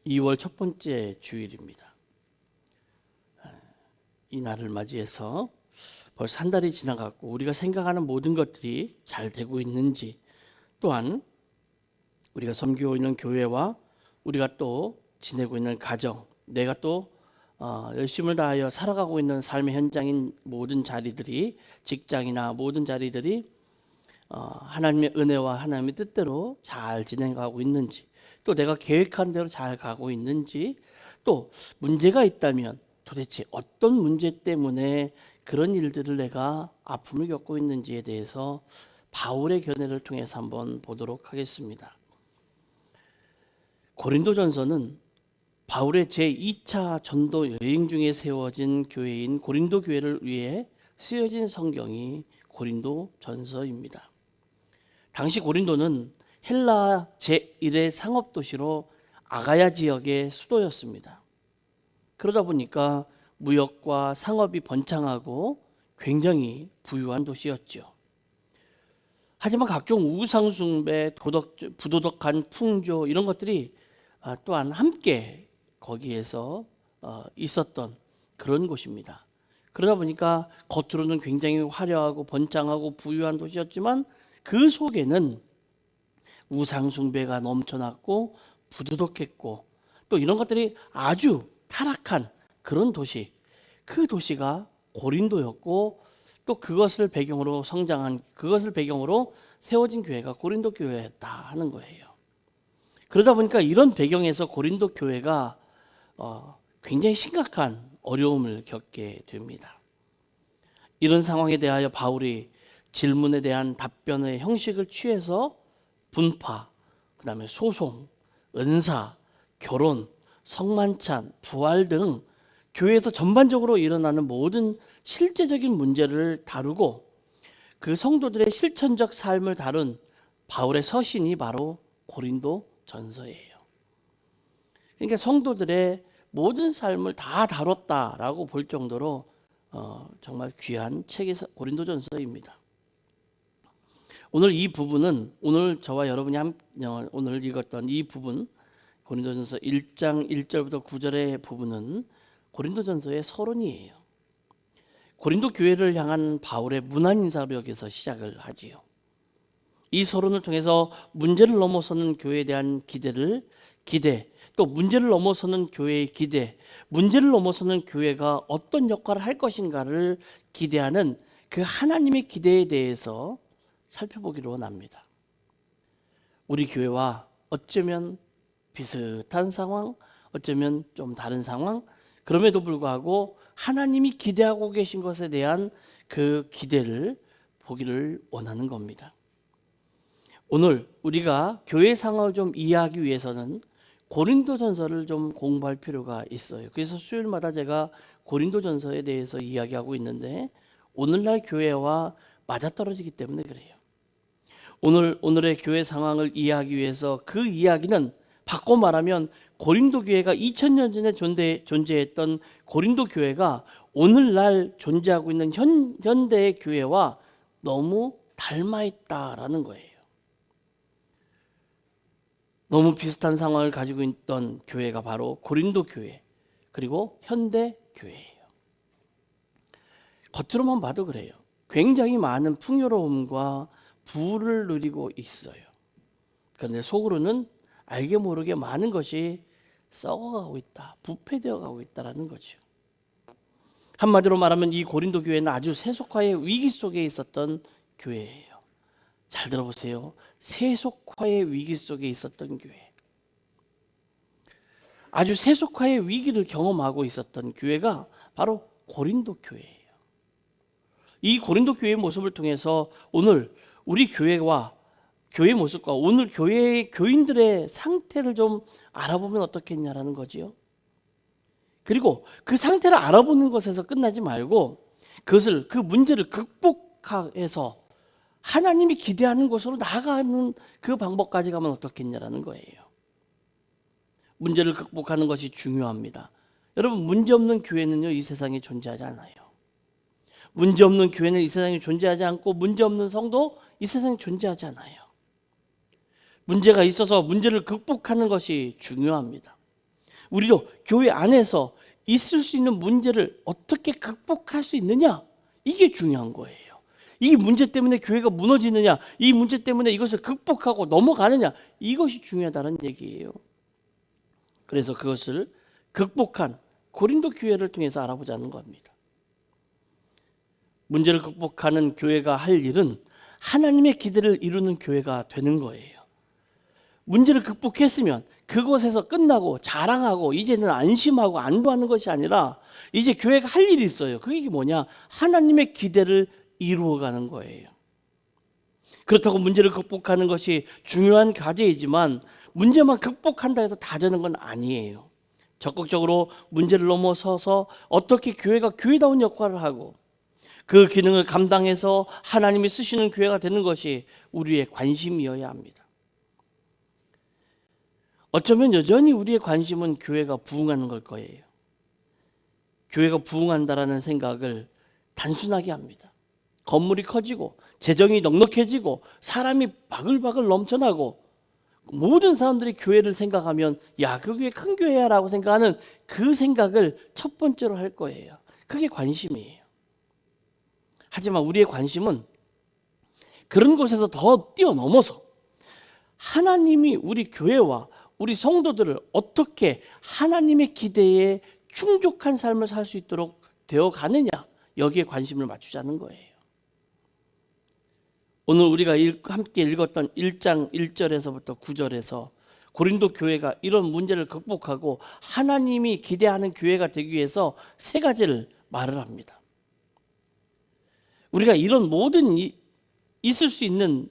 2월 첫 번째 주일입니다. 이 날을 맞이해서 벌써 한 달이 지나갔고 우리가 생각하는 모든 것들이 잘 되고 있는지, 또한 우리가 섬기고 있는 교회와 우리가 또 지내고 있는 가정, 내가 또 열심을 다하여 살아가고 있는 삶의 현장인 모든 자리들이, 직장이나 모든 자리들이 하나님의 은혜와 하나님의 뜻대로 잘 진행하고 있는지, 또 내가 계획한 대로 잘 가고 있는지, 또 문제가 있다면 도대체 어떤 문제 때문에 그런 일들을 내가 아픔을 겪고 있는지에 대해서 바울의 견해를 통해서 한번 보도록 하겠습니다. 고린도전서는 바울의 제2차 전도 여행 중에 세워진 교회인 고린도 교회를 위해 쓰여진 성경이 고린도전서입니다. 당시 고린도는 헬라 제1의 상업도시로 아가야 지역의 수도였습니다. 그러다 보니까 무역과 상업이 번창하고 굉장히 부유한 도시였죠. 하지만 각종 우상숭배, 부도덕한 풍조, 이런 것들이 또한 함께 거기에서 있었던 그런 곳입니다. 그러다 보니까 겉으로는 굉장히 화려하고 번창하고 부유한 도시였지만 그 속에는 우상숭배가 넘쳐났고 부도덕했고, 또 이런 것들이 아주 타락한 그런 도시, 그 도시가 고린도였고, 또 그것을 배경으로 세워진 교회가 고린도 교회였다 하는 거예요. 그러다 보니까 이런 배경에서 고린도 교회가 굉장히 심각한 어려움을 겪게 됩니다. 이런 상황에 대하여 바울이 질문에 대한 답변의 형식을 취해서 분파, 그 다음에 소송, 은사, 결혼, 성만찬, 부활 등 교회에서 전반적으로 일어나는 모든 실제적인 문제를 다루고 그 성도들의 실천적 삶을 다룬 바울의 서신이 바로 고린도전서예요. 그러니까 성도들의 모든 삶을 다 다뤘다라고 볼 정도로 정말 귀한 책이 고린도전서입니다. 오늘 이 부분은, 오늘 저와 여러분이 오늘 읽었던 이 부분, 고린도전서 1장 1절부터 9절의 부분은 고린도전서의 서론이에요. 고린도 교회를 향한 바울의 문안 인사로 여기서 시작을 하지요. 이 서론을 통해서 문제를 넘어서는 교회에 대한 기대, 또 문제를 넘어서는 교회의 기대, 문제를 넘어서는 교회가 어떤 역할을 할 것인가를 기대하는 그 하나님의 기대에 대해서 살펴보기로 원합니다. 우리 교회와 어쩌면 비슷한 상황, 어쩌면 좀 다른 상황, 그럼에도 불구하고 하나님이 기대하고 계신 것에 대한 그 기대를 보기를 원하는 겁니다. 오늘 우리가 교회 상황을 좀 이해하기 위해서는 고린도전서를 좀 공부할 필요가 있어요. 그래서 수요일마다 제가 고린도전서에 대해서 이야기하고 있는데 오늘날 교회와 맞아떨어지기 때문에 그래요. 오늘의 교회 상황을 이해하기 위해서 그 이야기는 바꿔 말하면 고린도 교회가 2000년 전에 존재했던 고린도 교회가 오늘날 존재하고 있는 현대의 교회와 너무 닮아있다라는 거예요. 너무 비슷한 상황을 가지고 있던 교회가 바로 고린도 교회, 그리고 현대 교회예요. 겉으로만 봐도 그래요. 굉장히 많은 풍요로움과 부를 누리고 있어요. 그런데 속으로는 알게 모르게 많은 것이 썩어가고 있다, 부패되어 가고 있다는 거죠. 한마디로 말하면 이 고린도 교회는 아주 세속화의 위기 속에 있었던 교회예요. 잘 들어보세요. 세속화의 위기 속에 있었던 교회. 아주 세속화의 위기를 경험하고 있었던 교회가 바로 고린도 교회예요. 이 고린도 교회의 모습을 통해서 오늘 우리 교회와 교회의 모습과 오늘 교회의 교인들의 상태를 좀 알아보면 어떻겠냐라는 거지요. 그리고 그 상태를 알아보는 것에서 끝나지 말고 그 문제를 극복해서 하나님이 기대하는 곳으로 나아가는 그 방법까지 가면 어떻겠냐라는 거예요. 문제를 극복하는 것이 중요합니다. 여러분, 문제 없는 교회는요, 이 세상에 존재하지 않아요. 문제 없는 교회는 이 세상에 존재하지 않고 문제 없는 성도 이 세상에 존재하지 않아요. 문제가 있어서 문제를 극복하는 것이 중요합니다. 우리도 교회 안에서 있을 수 있는 문제를 어떻게 극복할 수 있느냐, 이게 중요한 거예요. 이 문제 때문에 교회가 무너지느냐, 이 문제 때문에 이것을 극복하고 넘어가느냐, 이것이 중요하다는 얘기예요. 그래서 그것을 극복한 고린도 교회를 통해서 알아보자는 겁니다. 문제를 극복하는 교회가 할 일은 하나님의 기대를 이루는 교회가 되는 거예요. 문제를 극복했으면 그곳에서 끝나고 자랑하고 이제는 안심하고 안도하는 것이 아니라 이제 교회가 할 일이 있어요. 그게 뭐냐? 하나님의 기대를 이루어가는 거예요. 그렇다고 문제를 극복하는 것이 중요한 과제이지만 문제만 극복한다 해서 다 되는 건 아니에요. 적극적으로 문제를 넘어서서 어떻게 교회가 교회다운 역할을 하고 그 기능을 감당해서 하나님이 쓰시는 교회가 되는 것이 우리의 관심이어야 합니다. 어쩌면 여전히 우리의 관심은 교회가 부흥하는 걸 거예요. 교회가 부흥한다라는 생각을 단순하게 합니다. 건물이 커지고 재정이 넉넉해지고 사람이 바글바글 넘쳐나고 모든 사람들이 교회를 생각하면 야, 그 교회 큰 교회야 라고 생각하는 그 생각을 첫 번째로 할 거예요. 그게 관심이에요. 하지만 우리의 관심은 그런 곳에서 더 뛰어넘어서 하나님이 우리 교회와 우리 성도들을 어떻게 하나님의 기대에 충족한 삶을 살 수 있도록 되어 가느냐, 여기에 관심을 맞추자는 거예요. 오늘 우리가 함께 읽었던 1장 1절에서부터 9절에서 고린도 교회가 이런 문제를 극복하고 하나님이 기대하는 교회가 되기 위해서 세 가지를 말을 합니다. 우리가 이런 모든 있을 수 있는,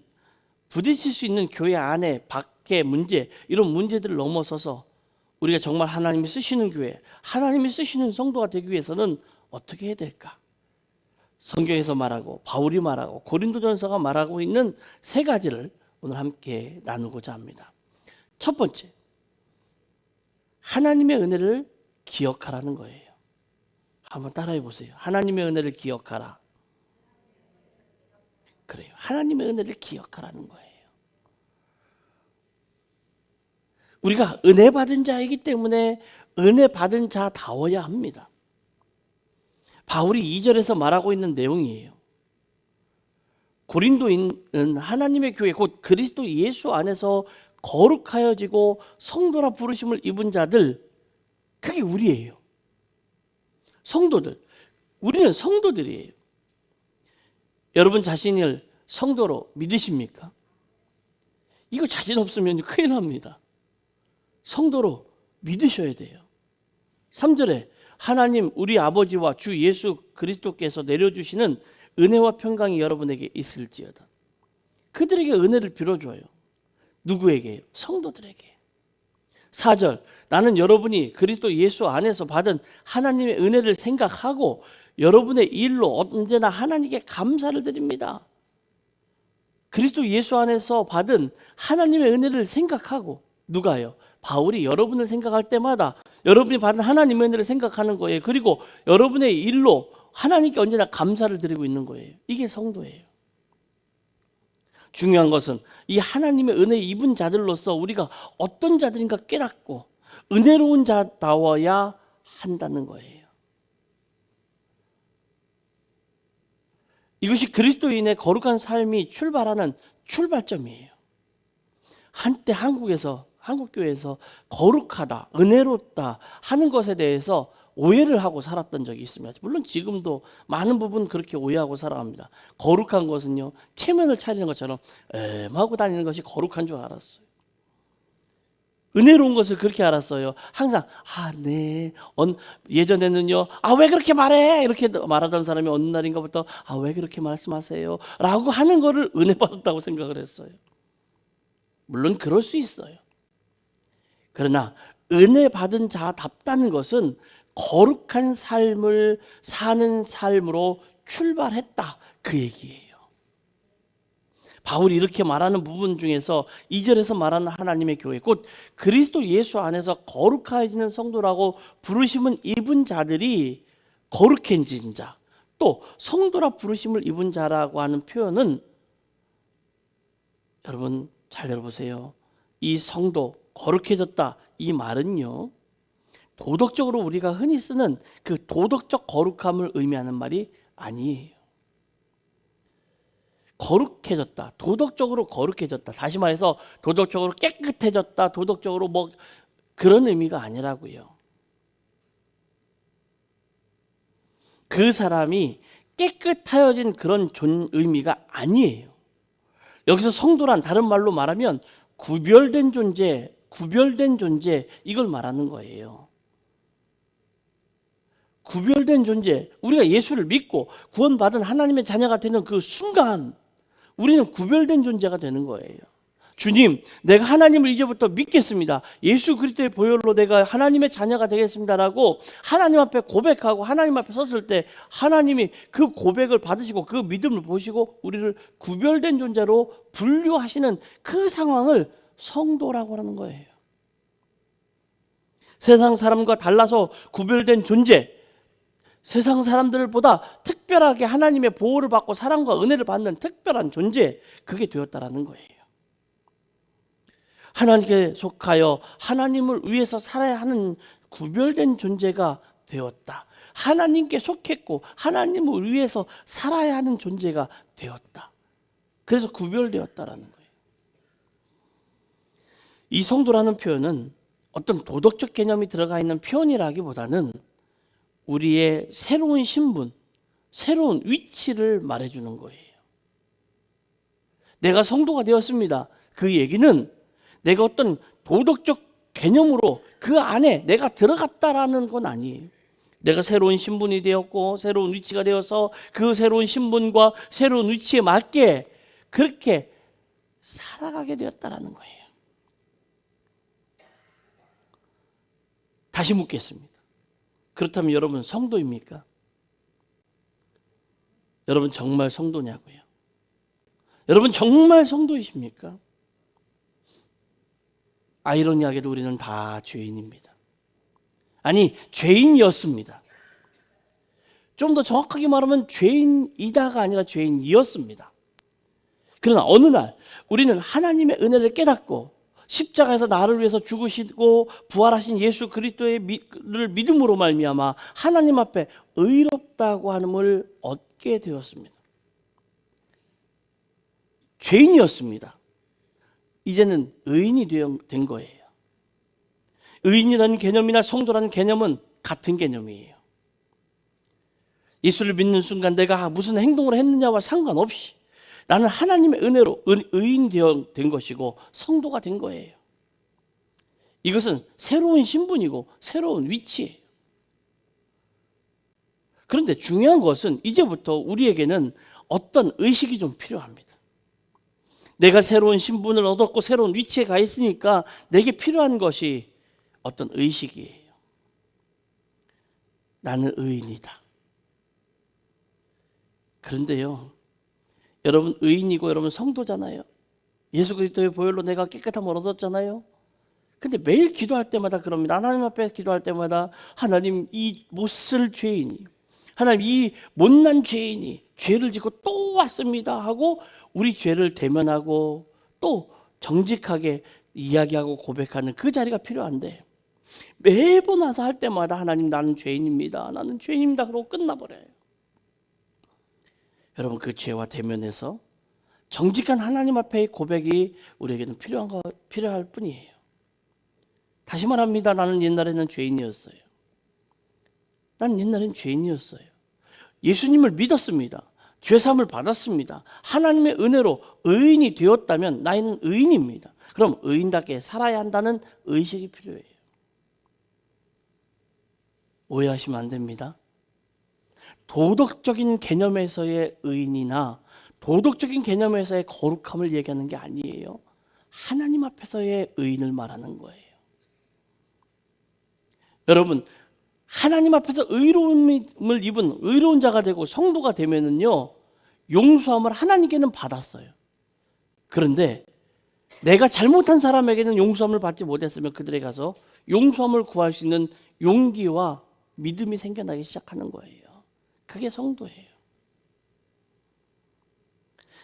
부딪힐 수 있는 교회 안에 밖의 문제, 이런 문제들을 넘어서서 우리가 정말 하나님이 쓰시는 교회, 하나님이 쓰시는 성도가 되기 위해서는 어떻게 해야 될까? 성경에서 말하고 바울이 말하고 고린도전서가 말하고 있는 세 가지를 오늘 함께 나누고자 합니다. 첫 번째, 하나님의 은혜를 기억하라는 거예요. 한번 따라해 보세요. 하나님의 은혜를 기억하라. 그래요. 하나님의 은혜를 기억하라는 거예요. 우리가 은혜 받은 자이기 때문에 은혜 받은 자다워야 합니다. 바울이 2절에서 말하고 있는 내용이에요. 고린도인은 하나님의 교회, 곧 그리스도 예수 안에서 거룩하여지고 성도라 부르심을 입은 자들, 그게 우리예요. 성도들. 우리는 성도들이에요. 여러분 자신을 성도로 믿으십니까? 이거 자신 없으면 큰일 납니다. 성도로 믿으셔야 돼요. 3절에 하나님 우리 아버지와 주 예수 그리스도께서 내려주시는 은혜와 평강이 여러분에게 있을지어다. 그들에게 은혜를 빌어줘요. 누구에게? 성도들에게. 4절, 나는 여러분이 그리스도 예수 안에서 받은 하나님의 은혜를 생각하고 여러분의 일로 언제나 하나님께 감사를 드립니다. 그리스도 예수 안에서 받은 하나님의 은혜를 생각하고, 누가요? 바울이 여러분을 생각할 때마다 여러분이 받은 하나님의 은혜를 생각하는 거예요. 그리고 여러분의 일로 하나님께 언제나 감사를 드리고 있는 거예요. 이게 성도예요. 중요한 것은 이 하나님의 은혜 입은 자들로서 우리가 어떤 자들인가 깨닫고 은혜로운 자다워야 한다는 거예요. 이것이 그리스도인의 거룩한 삶이 출발하는 출발점이에요. 한때 한국교회에서 거룩하다, 은혜롭다 하는 것에 대해서 오해를 하고 살았던 적이 있습니다. 물론 지금도 많은 부분 그렇게 오해하고 살아갑니다. 거룩한 것은요, 체면을 차리는 것처럼 하고 다니는 것이 거룩한 줄 알았어요. 은혜로운 것을 그렇게 알았어요. 항상 네. 예전에는요, 왜 그렇게 말해? 이렇게 말하던 사람이 어느 날인가부터 왜 그렇게 말씀하세요? 라고 하는 거를 은혜 받았다고 생각을 했어요. 물론 그럴 수 있어요. 그러나 은혜 받은 자답다는 것은 거룩한 삶을 사는 삶으로 출발했다, 그 얘기예요. 바울이 이렇게 말하는 부분 중에서 2절에서 말하는 하나님의 교회, 곧 그리스도 예수 안에서 거룩해지는 성도라고 부르심을 입은 자들이 거룩해진 자, 또 성도라 부르심을 입은 자라고 하는 표현은, 여러분 잘 들어보세요. 이 성도, 거룩해졌다, 이 말은요, 도덕적으로 우리가 흔히 쓰는 그 도덕적 거룩함을 의미하는 말이 아니에요. 거룩해졌다. 도덕적으로 거룩해졌다. 다시 말해서 도덕적으로 깨끗해졌다. 도덕적으로 뭐 그런 의미가 아니라고요. 그 사람이 깨끗하여진 그런 의미가 아니에요. 여기서 성도란 다른 말로 말하면 구별된 존재, 이걸 말하는 거예요. 구별된 존재, 우리가 예수를 믿고 구원받은 하나님의 자녀가 되는 그 순간 우리는 구별된 존재가 되는 거예요. 주님, 내가 하나님을 이제부터 믿겠습니다. 예수 그리스도의 보혈로 내가 하나님의 자녀가 되겠습니다라고 하나님 앞에 고백하고 하나님 앞에 섰을 때 하나님이 그 고백을 받으시고 그 믿음을 보시고 우리를 구별된 존재로 분류하시는 그 상황을 성도라고 하는 거예요. 세상 사람과 달라서 구별된 존재, 세상 사람들보다 특별하게 하나님의 보호를 받고 사랑과 은혜를 받는 특별한 존재, 그게 되었다라는 거예요. 하나님께 속하여 하나님을 위해서 살아야 하는 구별된 존재가 되었다. 하나님께 속했고 하나님을 위해서 살아야 하는 존재가 되었다. 그래서 구별되었다라는 거예요. 이 성도라는 표현은 어떤 도덕적 개념이 들어가 있는 표현이라기보다는 우리의 새로운 신분, 새로운 위치를 말해주는 거예요. 내가 성도가 되었습니다. 그 얘기는 내가 어떤 도덕적 개념으로 그 안에 내가 들어갔다라는 건 아니에요. 내가 새로운 신분이 되었고 새로운 위치가 되어서 그 새로운 신분과 새로운 위치에 맞게 그렇게 살아가게 되었다라는 거예요. 다시 묻겠습니다. 그렇다면 여러분 성도입니까? 여러분 정말 성도냐고요? 여러분 정말 성도이십니까? 아이러니하게도 우리는 다 죄인입니다. 아니, 죄인이었습니다. 좀 더 정확하게 말하면 죄인이다가 아니라 죄인이었습니다. 그러나 어느 날 우리는 하나님의 은혜를 깨닫고 십자가에서 나를 위해서 죽으시고 부활하신 예수 그리스도의 믿음으로 말미암아 하나님 앞에 의롭다고 함을 얻게 되었습니다. 죄인이었습니다. 이제는 의인이 된 거예요. 의인이라는 개념이나 성도라는 개념은 같은 개념이에요. 예수를 믿는 순간 내가 무슨 행동을 했느냐와 상관없이 나는 하나님의 은혜로 의인이 된 것이고 성도가 된 거예요. 이것은 새로운 신분이고 새로운 위치예요. 그런데 중요한 것은 이제부터 우리에게는 어떤 의식이 좀 필요합니다. 내가 새로운 신분을 얻었고 새로운 위치에 가 있으니까 내게 필요한 것이 어떤 의식이에요. 나는 의인이다. 그런데요, 여러분 의인이고 여러분 성도잖아요. 예수 그리스도의 보혈로 내가 깨끗함을 얻었잖아요. 근데 매일 기도할 때마다 그럽니다. 하나님 앞에 기도할 때마다 하나님 이 못쓸 죄인이, 하나님 이 못난 죄인이 죄를 짓고 또 왔습니다 하고 우리 죄를 대면하고 또 정직하게 이야기하고 고백하는 그 자리가 필요한데 매번 와서 할 때마다 하나님 나는 죄인입니다. 나는 죄인입니다. 그러고 끝나버려요. 여러분 그 죄와 대면해서 정직한 하나님 앞에의 고백이 우리에게는 필요할 뿐이에요. 다시 말합니다. 나는 옛날에는 죄인이었어요. 난 옛날엔 죄인이었어요. 예수님을 믿었습니다. 죄사함을 받았습니다. 하나님의 은혜로 의인이 되었다면 나는 의인입니다. 그럼 의인답게 살아야 한다는 의식이 필요해요. 오해하시면 안 됩니다. 도덕적인 개념에서의 의인이나 도덕적인 개념에서의 거룩함을 얘기하는 게 아니에요. 하나님 앞에서의 의인을 말하는 거예요. 여러분 하나님 앞에서 의로움을 입은 의로운 자가 되고 성도가 되면은요 용서함을 하나님께는 받았어요. 그런데 내가 잘못한 사람에게는 용서함을 받지 못했으면 그들에게 가서 용서함을 구할 수 있는 용기와 믿음이 생겨나기 시작하는 거예요. 그게 성도예요.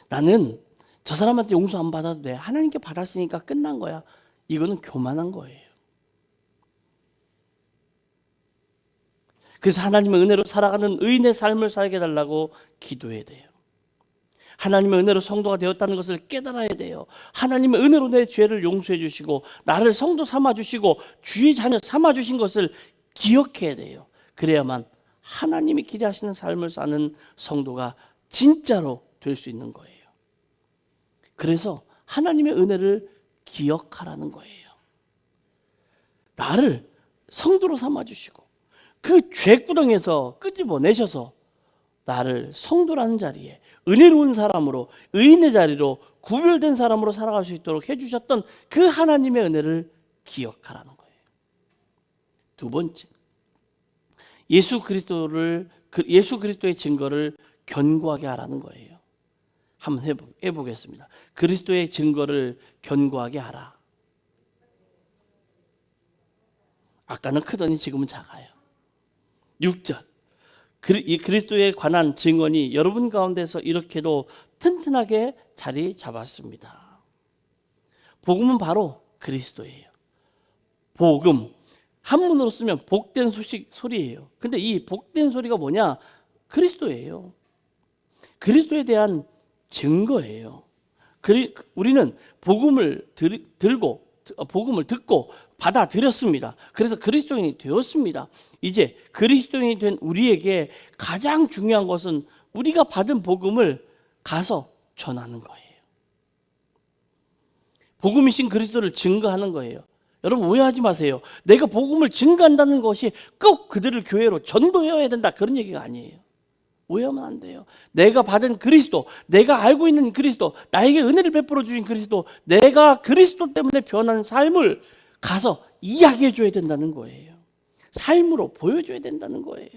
나는 저 사람한테 용서 안 받아도 돼. 하나님께 받았으니까 끝난 거야. 이거는 교만한 거예요. 그래서 하나님의 은혜로 살아가는 의인의 삶을 살게 해달라고 기도해야 돼요. 하나님의 은혜로 성도가 되었다는 것을 깨달아야 돼요. 하나님의 은혜로 내 죄를 용서해 주시고 나를 성도 삼아 주시고 주의 자녀 삼아 주신 것을 기억해야 돼요. 그래야만 하나님이 기대하시는 삶을 사는 성도가 진짜로 될 수 있는 거예요. 그래서 하나님의 은혜를 기억하라는 거예요. 나를 성도로 삼아 주시고 그 죄구덩에서 끄집어내셔서 나를 성도라는 자리에 은혜로운 사람으로, 의인의 자리로, 구별된 사람으로 살아갈 수 있도록 해주셨던 그 하나님의 은혜를 기억하라는 거예요. 두 번째, 예수 그리스도의 증거를 견고하게 하라는 거예요. 한번 해보겠습니다. 그리스도의 증거를 견고하게 하라. 아까는 크더니 지금은 작아요. 6절, 이 그리스도에 관한 증언이 여러분 가운데서 이렇게도 튼튼하게 자리 잡았습니다. 복음은 바로 그리스도예요. 복음, 한문으로 쓰면 복된 소리예요. 근데 이 복된 소리가 뭐냐? 그리스도예요. 그리스도에 대한 증거예요. 우리는 복음을 듣고 받아들였습니다. 그래서 그리스도인이 되었습니다. 이제 그리스도인이 된 우리에게 가장 중요한 것은 우리가 받은 복음을 가서 전하는 거예요. 복음이신 그리스도를 증거하는 거예요. 여러분 오해하지 마세요. 내가 복음을 증거한다는 것이 꼭 그들을 교회로 전도해야 된다, 그런 얘기가 아니에요. 오해하면 안 돼요. 내가 받은 그리스도, 내가 알고 있는 그리스도, 나에게 은혜를 베풀어 주신 그리스도, 내가 그리스도 때문에 변한 삶을 가서 이야기해 줘야 된다는 거예요. 삶으로 보여줘야 된다는 거예요.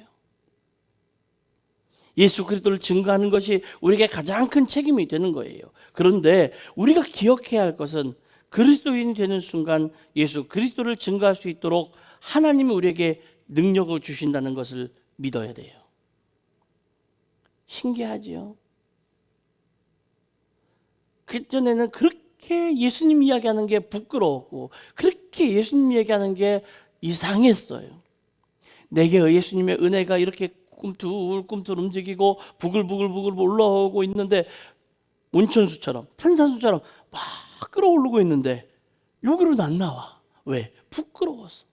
예수 그리스도를 증거하는 것이 우리에게 가장 큰 책임이 되는 거예요. 그런데 우리가 기억해야 할 것은 그리스도인이 되는 순간 예수 그리스도를 증거할 수 있도록 하나님이 우리에게 능력을 주신다는 것을 믿어야 돼요. 신기하지요? 그전에는 그렇게 예수님 이야기하는 게 부끄러웠고 그렇게 예수님 이야기하는 게 이상했어요. 내게 예수님의 은혜가 이렇게 꿈틀꿈틀 움직이고 부글부글 올라오고 있는데 온천수처럼 탄산수처럼 막 끌어오르고 있는데 여기로는 안 나와. 왜? 부끄러워서.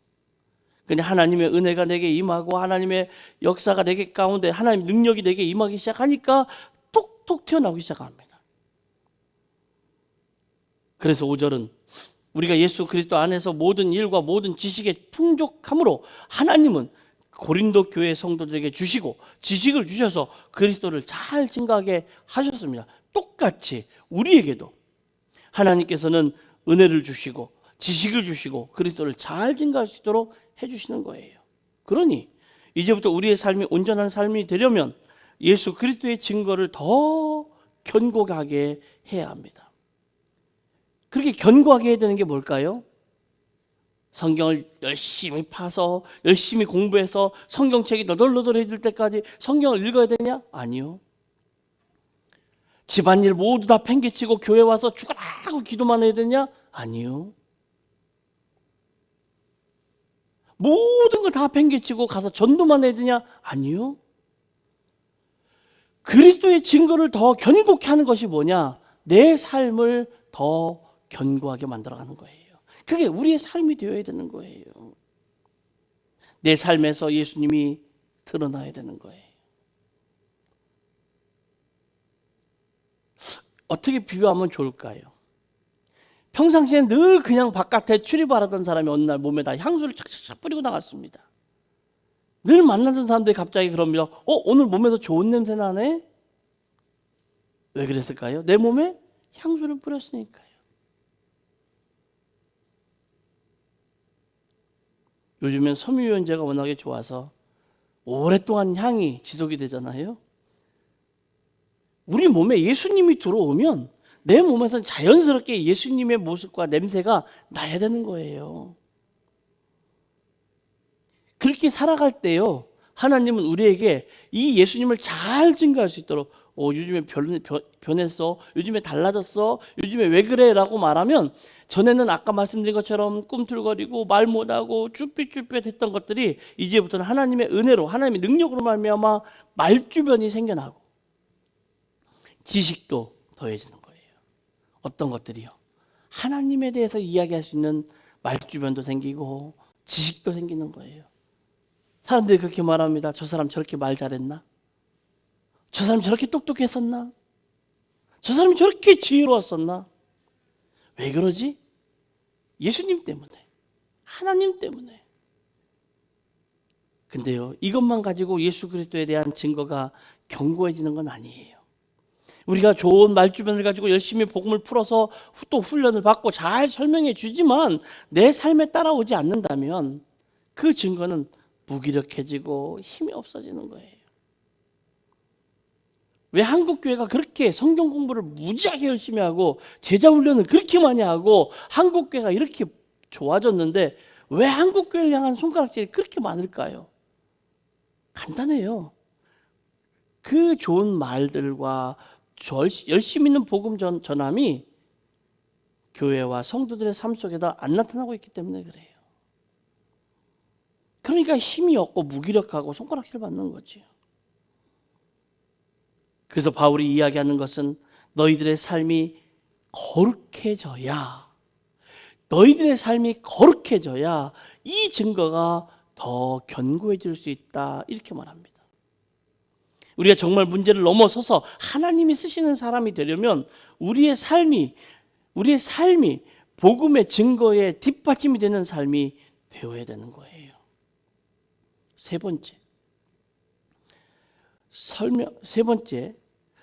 그냥 하나님의 은혜가 내게 임하고 하나님의 역사가 내게 가운데 하나님의 능력이 내게 임하기 시작하니까 톡톡 튀어나오기 시작합니다. 그래서 5절은 우리가 예수 그리스도 안에서 모든 일과 모든 지식의 풍족함으로 하나님은 고린도 교회 성도들에게 주시고 지식을 주셔서 그리스도를 잘 증거하게 하셨습니다. 똑같이 우리에게도 하나님께서는 은혜를 주시고 지식을 주시고 그리스도를 잘 증거할 수 있도록 해주시는 거예요. 그러니 이제부터 우리의 삶이 온전한 삶이 되려면 예수 그리스도의 증거를 더 견고하게 해야 합니다. 그렇게 견고하게 해야 되는 게 뭘까요? 성경을 열심히 파서 열심히 공부해서 성경책이 너덜너덜해질 때까지 성경을 읽어야 되냐? 아니요. 집안일 모두 다 팽개치고 교회 와서 죽어라 하고 기도만 해야 되냐? 아니요. 모든 걸 다 팽개치고 가서 전도만 해야 되냐? 아니요. 그리스도의 증거를 더 견고케 하는 것이 뭐냐? 내 삶을 더 견고하게 만들어가는 거예요. 그게 우리의 삶이 되어야 되는 거예요. 내 삶에서 예수님이 드러나야 되는 거예요. 어떻게 비유하면 좋을까요? 평상시에 늘 그냥 바깥에 출입하던 사람이 어느 날 몸에다 향수를 착착착 뿌리고 나갔습니다. 늘 만나던 사람들이 갑자기 그럽니다. 오늘 몸에서 좋은 냄새 나네? 왜 그랬을까요? 내 몸에 향수를 뿌렸으니까요. 요즘엔 섬유유연제가 워낙에 좋아서 오랫동안 향이 지속이 되잖아요. 우리 몸에 예수님이 들어오면 내 몸에서 자연스럽게 예수님의 모습과 냄새가 나야 되는 거예요. 그렇게 살아갈 때요, 하나님은 우리에게 이 예수님을 잘 증거할 수 있도록 요즘에 변했어, 요즘에 달라졌어, 요즘에 왜 그래? 라고 말하면 전에는 아까 말씀드린 것처럼 꿈틀거리고 말 못하고 쭈삣쭈삣 했던 것들이 이제부터는 하나님의 은혜로, 하나님의 능력으로 말미암아 말주변이 생겨나고 지식도 더해지는 거예요. 어떤 것들이요? 하나님에 대해서 이야기할 수 있는 말주변도 생기고 지식도 생기는 거예요. 사람들이 그렇게 말합니다. 저 사람 저렇게 말 잘했나? 저 사람 저렇게 똑똑했었나? 저 사람이 저렇게 지혜로웠었나? 왜 그러지? 예수님 때문에, 하나님 때문에. 근데요, 이것만 가지고 예수 그리스도에 대한 증거가 견고해지는 건 아니에요. 우리가 좋은 말주변을 가지고 열심히 복음을 풀어서 또 훈련을 받고 잘 설명해 주지만 내 삶에 따라오지 않는다면 그 증거는 무기력해지고 힘이 없어지는 거예요. 왜 한국 교회가 그렇게 성경 공부를 무지하게 열심히 하고 제자 훈련을 그렇게 많이 하고 한국 교회가 이렇게 좋아졌는데 왜 한국 교회를 향한 손가락질이 그렇게 많을까요? 간단해요. 그 좋은 말들과 열심히 있는 복음 전함이 교회와 성도들의 삶 속에다 안 나타나고 있기 때문에 그래요. 그러니까 힘이 없고 무기력하고 손가락질 받는 거지요. 그래서 바울이 이야기하는 것은 너희들의 삶이 거룩해져야, 너희들의 삶이 거룩해져야 이 증거가 더 견고해질 수 있다, 이렇게 말합니다. 우리가 정말 문제를 넘어서서 하나님이 쓰시는 사람이 되려면 우리의 삶이 복음의 증거에 뒷받침이 되는 삶이 되어야 되는 거예요. 세 번째,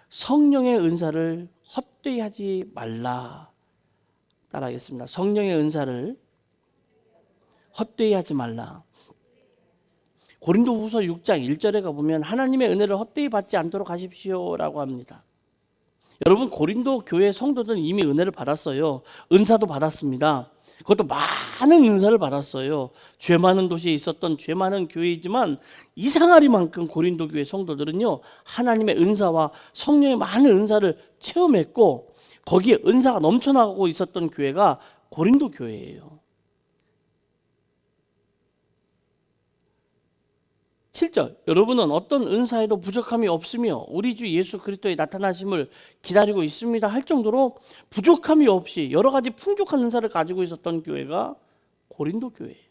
성령의 은사를 헛되이 하지 말라. 따라하겠습니다. 성령의 은사를 헛되이 하지 말라. 고린도후서 6장 1절에 가보면 하나님의 은혜를 헛되이 받지 않도록 하십시오라고 합니다. 여러분, 고린도 교회 성도들은 이미 은혜를 받았어요. 은사도 받았습니다. 그것도 많은 은사를 받았어요. 죄 많은 도시에 있었던 죄 많은 교회이지만 이상하리만큼 고린도 교회 성도들은요, 하나님의 은사와 성령의 많은 은사를 체험했고 거기에 은사가 넘쳐나고 있었던 교회가 고린도 교회예요. 7절, 여러분은 어떤 은사에도 부족함이 없으며 우리 주 예수 그리스도의 나타나심을 기다리고 있습니다 할 정도로 부족함이 없이 여러 가지 풍족한 은사를 가지고 있었던 교회가 고린도 교회예요.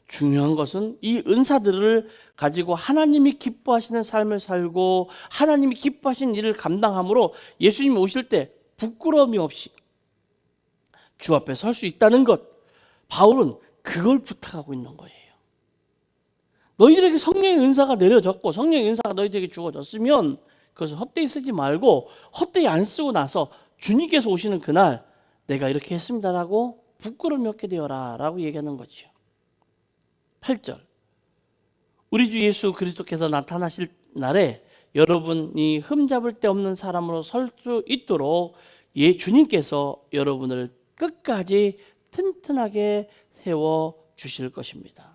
중요한 것은 이 은사들을 가지고 하나님이 기뻐하시는 삶을 살고 하나님이 기뻐하시는 일을 감당함으로 예수님이 오실 때 부끄러움이 없이 주 앞에 설 수 있다는 것, 바울은 그걸 부탁하고 있는 거예요. 너희들에게 성령의 은사가 내려졌고 성령의 은사가 너희들에게 주어졌으면 그것을 헛되이 쓰지 말고 헛되이 안 쓰고 나서 주님께서 오시는 그날 내가 이렇게 했습니다라고 부끄러움이 없게 되어라 라고 얘기하는 거지요. 8절, 우리 주 예수 그리스도께서 나타나실 날에 여러분이 흠잡을 데 없는 사람으로 설 수 있도록 주님께서 여러분을 끝까지 튼튼하게 세워주실 것입니다.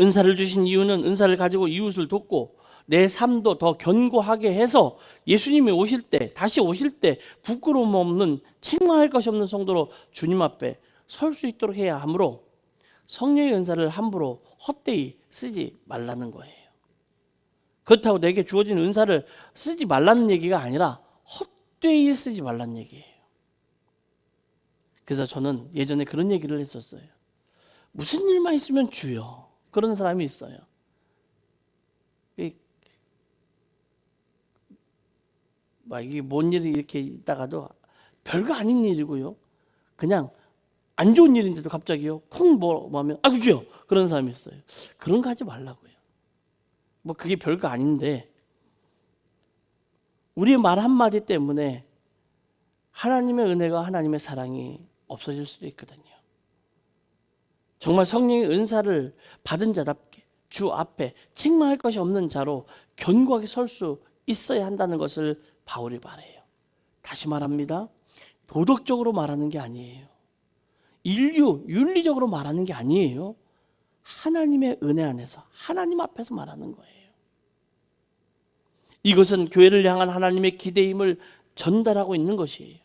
은사를 주신 이유는 은사를 가지고 이웃을 돕고 내 삶도 더 견고하게 해서 예수님이 오실 때, 다시 오실 때 부끄러움 없는, 책망할 것이 없는 성도로 주님 앞에 설 수 있도록 해야 하므로 성령의 은사를 함부로 헛되이 쓰지 말라는 거예요. 그렇다고 내게 주어진 은사를 쓰지 말라는 얘기가 아니라 헛되이 쓰지 말라는 얘기예요. 그래서 저는 예전에 그런 얘기를 했었어요. 무슨 일만 있으면 주여, 그런 사람이 있어요. 이게 뭔 일이 이렇게 있다가도 별거 아닌 일이고요, 그냥 안 좋은 일인데도 갑자기요 쿵 뭐 하면 아이고 주여, 그런 사람이 있어요. 그런 거 하지 말라고요. 뭐 그게 별거 아닌데 우리의 말 한마디 때문에 하나님의 은혜가, 하나님의 사랑이 없어질 수도 있거든요. 정말 성령의 은사를 받은 자답게 주 앞에 책망할 것이 없는 자로 견고하게 설 수 있어야 한다는 것을 바울이 말해요. 다시 말합니다. 도덕적으로 말하는 게 아니에요. 윤리적으로 말하는 게 아니에요. 하나님의 은혜 안에서, 하나님 앞에서 말하는 거예요. 이것은 교회를 향한 하나님의 기대임을 전달하고 있는 것이에요.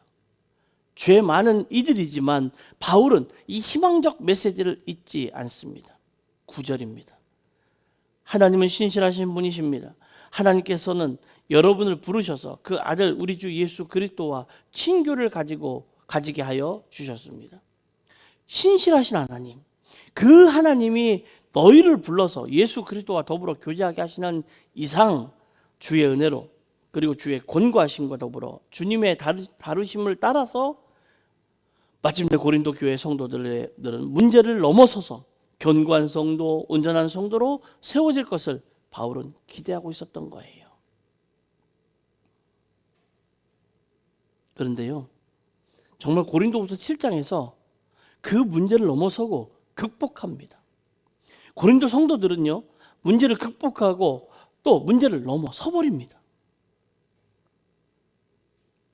죄 많은 이들이지만 바울은 이 희망적 메시지를 잊지 않습니다. 9절입니다. 하나님은 신실하신 분이십니다. 하나님께서는 여러분을 부르셔서 그 아들 우리 주 예수 그리스도와 친교를 가지게 하여 주셨습니다. 신실하신 하나님, 그 하나님이 너희를 불러서 예수 그리스도와 더불어 교제하게 하시는 이상 주의 은혜로 그리고 주의 권고하심과 더불어 주님의 다루심을 따라서 마침내 고린도 교회 성도들은 문제를 넘어서서 견고한 성도, 온전한 성도로 세워질 것을 바울은 기대하고 있었던 거예요. 그런데요, 정말 고린도후서 7장에서 그 문제를 넘어서고 극복합니다. 고린도 성도들은요, 문제를 극복하고 또 문제를 넘어서 버립니다.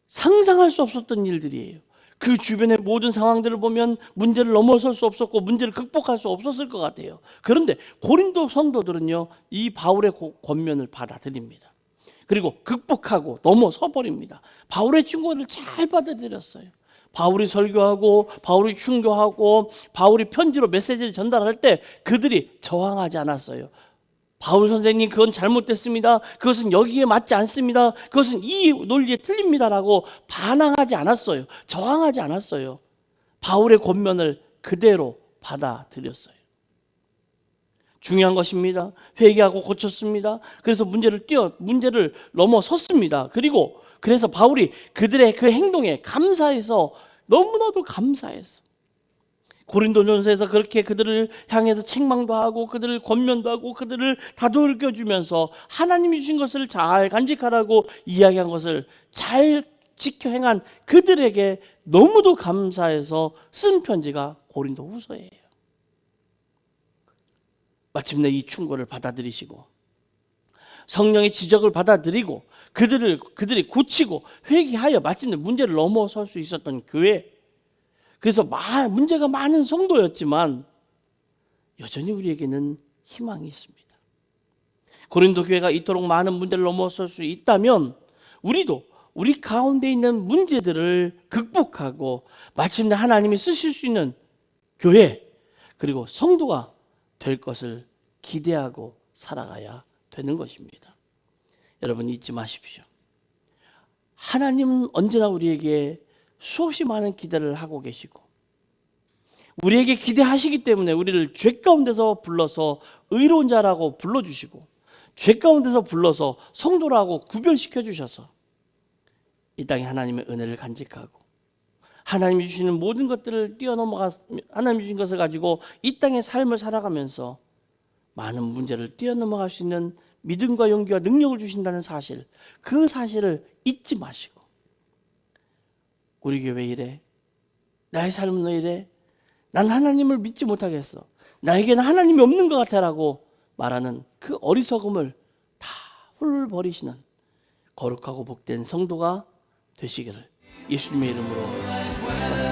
상상할 수 없었던 일들이에요. 그 주변의 모든 상황들을 보면 문제를 넘어설 수 없었고 문제를 극복할 수 없었을 것 같아요. 그런데 고린도 성도들은요, 이 바울의 권면을 받아들입니다. 그리고 극복하고 넘어서 버립니다. 바울의 충고를 잘 받아들였어요. 바울이 설교하고 바울이 흉교하고 바울이 편지로 메시지를 전달할 때 그들이 저항하지 않았어요. 바울 선생님, 그건 잘못됐습니다. 그것은 여기에 맞지 않습니다. 그것은 이 논리에 틀립니다라고 반항하지 않았어요. 저항하지 않았어요. 바울의 권면을 그대로 받아들였어요. 중요한 것입니다. 회개하고 고쳤습니다. 그래서 문제를 넘어섰습니다. 그래서 바울이 그들의 그 행동에 감사해서 너무나도 감사했어. 고린도전서에서 그렇게 그들을 향해서 책망도 하고 그들을 권면도 하고 그들을 다독여 주면서 하나님이 주신 것을 잘 간직하라고 이야기한 것을 잘 지켜 행한 그들에게 너무도 감사해서 쓴 편지가 고린도후서예요. 마침내 이 충고를 받아들이시고 성령의 지적을 받아들이고 그들이 고치고 회개하여 마침내 문제를 넘어설 수 있었던 교회. 그래서 문제가 많은 성도였지만 여전히 우리에게는 희망이 있습니다. 고린도 교회가 이토록 많은 문제를 넘어설 수 있다면 우리도 우리 가운데 있는 문제들을 극복하고 마침내 하나님이 쓰실 수 있는 교회 그리고 성도가 될 것을 기대하고 살아가야 되는 것입니다. 여러분 잊지 마십시오. 하나님은 언제나 우리에게 수없이 많은 기대를 하고 계시고 우리에게 기대하시기 때문에 우리를 죄 가운데서 불러서 의로운 자라고 불러주시고 죄 가운데서 불러서 성도라고 구별시켜 주셔서 이 땅에 하나님의 은혜를 간직하고 하나님이 주시는 모든 것들을 하나님이 주신 것을 가지고 이 땅의 삶을 살아가면서 많은 문제를 뛰어넘어갈 수 있는 믿음과 용기와 능력을 주신다는 사실, 그 사실을 잊지 마시고 우리 교회 이래, 나의 삶은 왜 이래, 난 하나님을 믿지 못하겠어, 나에게는 하나님이 없는 것 같아라고 말하는 그 어리석음을 다 훌버리시는 거룩하고 복된 성도가 되시기를 예수님의 이름으로 축원합니다.